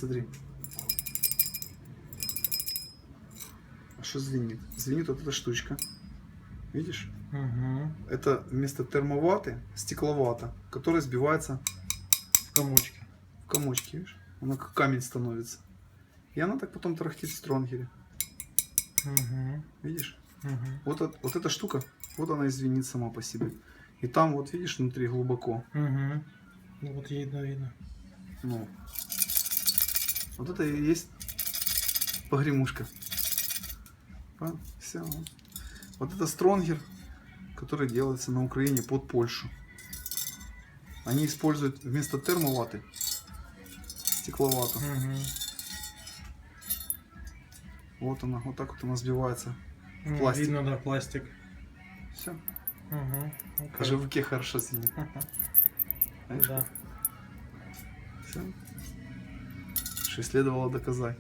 смотри. А что звенит? Звенит вот эта штучка. Видишь? Угу. Это вместо термоваты стекловата, которая сбивается В комочке. в комочки, видишь? Она как камень становится. И она так потом тарахтит в стронгере. Угу. Видишь? Угу. Вот эта штука, вот она и звенит сама по себе. И там вот видишь внутри глубоко. Угу. Ну вот видно. Ну, вот это и есть погремушка. Все. Вот это стронгер, который делается на Украине под Польшу. Они используют вместо термоваты стекловату. Угу. Вот она, вот так вот она сбивается. Пластик. Видно, да, пластик. Все. Угу. Даже в руке хорошо звенит. Да. Все. Что следовало доказать.